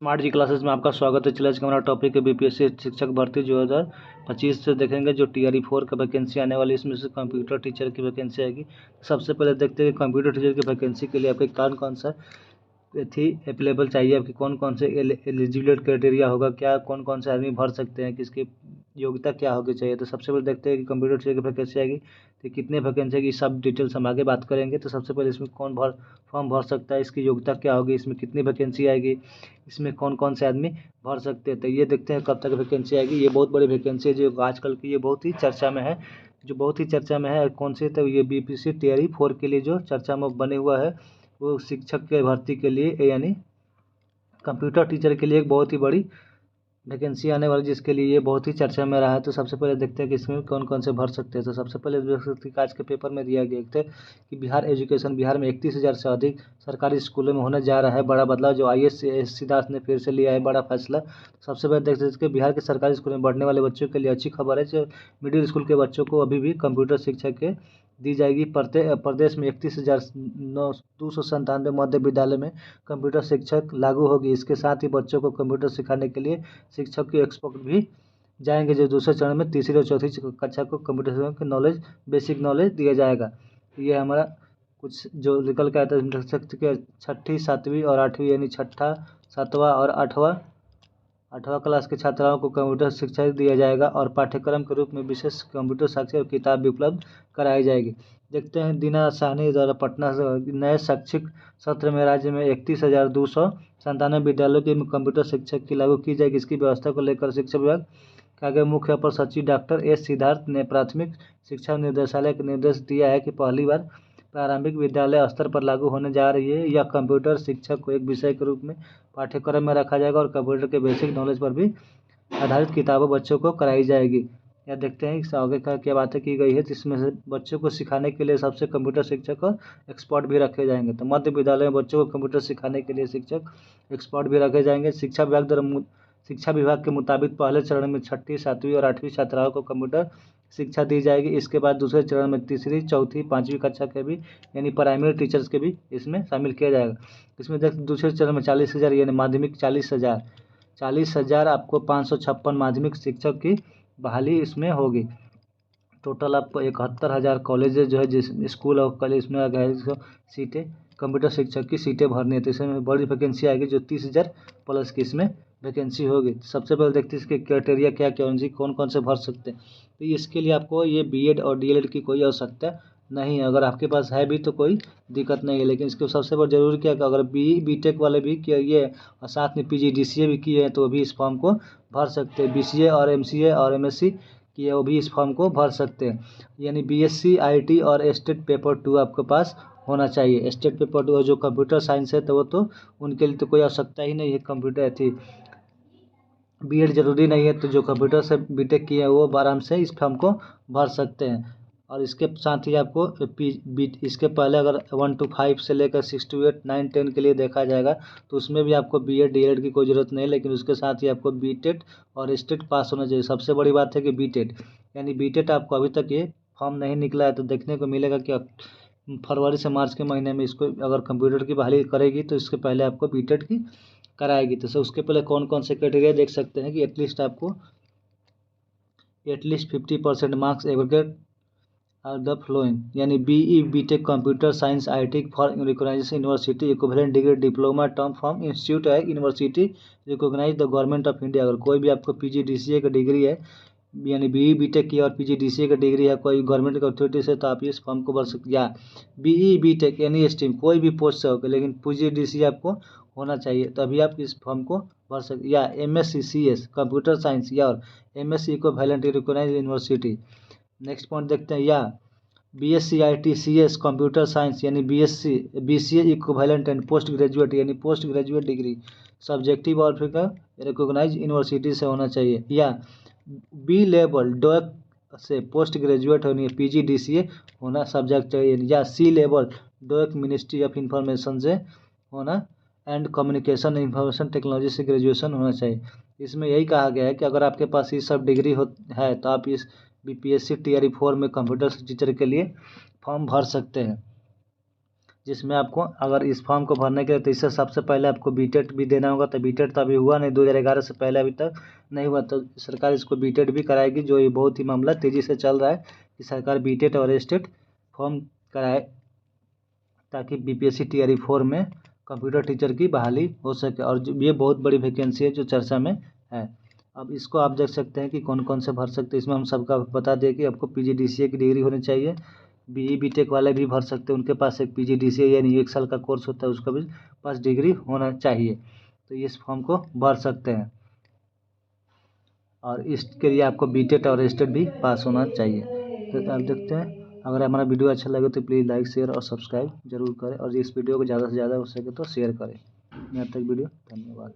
Smart जी classes में आपका स्वागत है। चलिए आज का हमारा टॉपिक है बीपीएससी शिक्षक भर्ती 2025 से देखेंगे। जो TRE 4 का वैकेंसी आने वाली है, इसमें से कंप्यूटर टीचर की वैकेंसी आएगी। सबसे पहले देखते हैं कि कंप्यूटर टीचर की वैकेंसी के लिए आपके कौन कौन सा थी अवेलेबल चाहिए, आपकी कौन कौन से एलिजिबिलिटी क्राइटेरिया होगा, क्या कौन कौन से आदमी भर सकते हैं, किसकी योग्यता क्या होगी चाहिए। तो सबसे पहले देखते हैं कि कंप्यूटर टीचर की वैकेंसी आएगी तो कितने वैकेंसी की सब डिटेल्स हम आगे बात करेंगे। तो सबसे पहले इसमें कौन फॉर्म भर सकता है, इसकी योग्यता क्या होगी, इसमें कितनी वैकेंसी आएगी, इसमें कौन कौन से आदमी भर सकते हैं। तो ये देखते हैं कब तक वैकेंसी आएगी। ये बहुत बड़ी वैकेंसी है जो आजकल की ये बहुत ही चर्चा में है, कौन सी, तो ये बीपीएससी TRE 4 के लिए जो चर्चा में बने हुआ है वो शिक्षक के भर्ती के लिए यानी कंप्यूटर टीचर के लिए एक बहुत ही बड़ी वैकेंसी आने वाली, जिसके लिए ये बहुत ही चर्चा में रहा है। तो सबसे पहले देखते हैं कि इसमें कौन कौन से भर सकते हैं। तो सबसे पहले देख सकते हैं कि आज के पेपर में दिया गया था कि बिहार में 31,000 से अधिक सरकारी स्कूलों में होने जा रहा है बड़ा बदलाव, जो IAS सिद्धार्थ ने फिर से लिया है बड़ा फैसला। सबसे पहले देख सकते हैं कि बिहार के सरकारी स्कूलों में पढ़ने वाले बच्चों के लिए अच्छी खबर है। जो मिडिल स्कूल के बच्चों को अभी भी कंप्यूटर शिक्षा के दी जाएगी। प्रदेश में 31,297 मध्य विद्यालय में कंप्यूटर शिक्षक लागू होगी। इसके साथ ही बच्चों को कंप्यूटर सिखाने के लिए शिक्षक की एक्सपर्ट भी जाएंगे। जो दूसरे चरण में तीसरी और चौथी कक्षा को कंप्यूटर के नॉलेज, बेसिक नॉलेज दिया जाएगा। ये हमारा कुछ जो निकल के आता है के 6ठी 7वीं और 8वीं यानी 6ठा 7वां और 8वां क्लास के छात्राओं को कंप्यूटर शिक्षा दिया जाएगा और पाठ्यक्रम के रूप में विशेष कंप्यूटर साक्षर और किताब भी उपलब्ध कराई जाएगी। देखते हैं दीना साहनी द्वारा पटना से नए शैक्षिक सत्र में राज्य में 31,297 विद्यालयों के कंप्यूटर शिक्षक की लागू की जाएगी। इसकी व्यवस्था को लेकर शिक्षा विभाग के आगे मुख्य अपर सचिव डॉक्टर S सिद्धार्थ ने प्राथमिक शिक्षा निदेशालय को निर्देश दिया है कि पहली बार प्रारंभिक विद्यालय स्तर पर लागू होने जा रही है। यह कंप्यूटर शिक्षा को एक विषय के रूप में पाठ्यक्रम में रखा जाएगा और कंप्यूटर के बेसिक नॉलेज पर भी आधारित किताबों बच्चों को कराई जाएगी। यह देखते हैं कि आगे का क्या बातें की गई है, जिसमें से बच्चों को सिखाने के लिए सबसे कंप्यूटर शिक्षक और एक्सपर्ट भी रखे जाएंगे। तो मध्य विद्यालय में बच्चों को कंप्यूटर सिखाने के लिए शिक्षक एक्सपर्ट भी रखे जाएंगे। शिक्षा विभाग के मुताबिक पहले चरण में 6ठी 7वीं और 8वीं छात्राओं को कंप्यूटर शिक्षा दी जाएगी। इसके बाद दूसरे चरण में तीसरी 4थी 5वीं कक्षा के भी यानी प्राइमरी टीचर्स के भी इसमें शामिल किया जाएगा। इसमें देख दूसरे चरण में 40,000 यानी माध्यमिक 40,000 आपको 556 माध्यमिक शिक्षक की बहाली इसमें होगी। टोटल आपको 71,000 कॉलेज जो है जिस स्कूल और कॉलेज में आ गया है सीटें कंप्यूटर शिक्षक की सीटें भरनी है। तो इसमें बड़ी वैकेंसी आएगी जो 30,000 प्लस की इसमें वैकेंसी होगी। सबसे पहले देखते हैं इसके क्राइटेरिया क्या क्या होंगे, कौन कौन से भर सकते हैं। तो इसके लिए आपको ये BEd और DLED की कोई आवश्यकता नहीं है। अगर आपके पास है भी तो कोई दिक्कत नहीं है, लेकिन इसके सबसे बड़ा जरूरी क्या है कि अगर BTech वाले भी किए और साथ में PG DCA भी किए हैं तो भी इस फॉर्म को भर सकते हैं। BCA और MCA और MSc किए वो भी इस फॉर्म को भर सकते हैं। यानी BSc IT और स्टेट पेपर 2 आपके पास होना चाहिए। स्टेट पेपर 2 जो कंप्यूटर साइंस है तो वो तो उनके लिए तो कोई आवश्यकता ही नहीं है। कंप्यूटर थी BEd जरूरी नहीं है, तो जो कंप्यूटर से BTech किए हैं वो आराम से इस फॉर्म को भर सकते हैं। और इसके साथ ही आपको इसके पहले अगर 1 to 5 से लेकर 6 to 8 9 10 के लिए देखा जाएगा तो उसमें भी आपको BEd DLED की कोई ज़रूरत नहीं है, लेकिन उसके साथ ही आपको BTET और स्टेट पास होना चाहिए। सबसे बड़ी बात है कि BTET यानी BTET आपको अभी तक ये फॉर्म नहीं निकला है, तो देखने को मिलेगा कि फरवरी से मार्च के महीने में इसको अगर कंप्यूटर की बहाली करेगी तो इसके पहले आपको BTET की कराएगी। तो उसके पहले कौन कौन से क्राइटेरिया देख सकते हैं कि at least 50% marks aggregate are the following यानी BE BTech computer science IT for recognise university equivalent degree diploma term from institute है university recognise the government of India. अगर कोई भी आपको PG DCA की डिग्री है यानी BE BTech की और PG DCA की डिग्री है कोई गवर्नमेंट की अथॉरिटी से, तो आप इस फॉर्म को भर सकते। या BE BTech एनी स्ट्रीम कोई भी पोस्ट से होकर, लेकिन PG DCA आपको होना चाहिए तो अभी आप इस फॉर्म को भर सकते। या MSc CS कंप्यूटर साइंस या और MSc equivalent recognise university. Next point देखते हैं। या BSc IT CS computer science यानी BCA equivalent and post graduate यानी पोस्ट ग्रेजुएट डिग्री सब्जेक्टिव और फिर रिकॉग्नाइज यूनिवर्सिटी से होना चाहिए। या B लेवल डोएक से पोस्ट ग्रेजुएट होनी है, PG DCA होना सब्जेक्ट चाहिए। या C level डोएक ministry of information से होना एंड कम्युनिकेशन इंफॉर्मेशन टेक्नोलॉजी से ग्रेजुएशन होना चाहिए। इसमें यही कहा गया है कि अगर आपके पास ये सब डिग्री है तो आप इस BPSC TRE 4 में कंप्यूटर टीचर के लिए फॉर्म भर सकते हैं। जिसमें आपको अगर इस फॉर्म को भरने के लिए तो इससे सबसे पहले आपको बीटेट भी देना होगा। तो बीटेट तो अभी हुआ नहीं, 2011 से पहले अभी तक नहीं हुआ, तो सरकार इसको बीटेट भी कराएगी, जो ये बहुत ही मामला तेज़ी से चल रहा है कि सरकार बीटेट और एस्टेट फॉर्म कराए, ताकि बीपीएससी टीआरई 4 में कंप्यूटर टीचर की बहाली हो सके। और ये बहुत बड़ी वैकेंसी है जो चर्चा में है। अब इसको आप देख सकते हैं कि कौन कौन से भर सकते हैं। इसमें हम सबका बता दें कि आपको पीजीडीसीए की डिग्री होनी चाहिए। बीई बीटेक वाले भी भर सकते हैं, उनके पास एक पीजीडीसीए यानी 1 साल का कोर्स होता है, उसका भी पास डिग्री होना चाहिए, तो इस फॉर्म को भर सकते हैं। और इसके लिए आपको बीटेट और एस्टेट भी पास होना चाहिए। तो आप देखते हैं, अगर हमारा वीडियो अच्छा लगे तो प्लीज़ लाइक शेयर और सब्सक्राइब जरूर करें, और इस वीडियो को ज़्यादा से ज़्यादा हो सके तो शेयर करें। यहाँ तक वीडियो, धन्यवाद।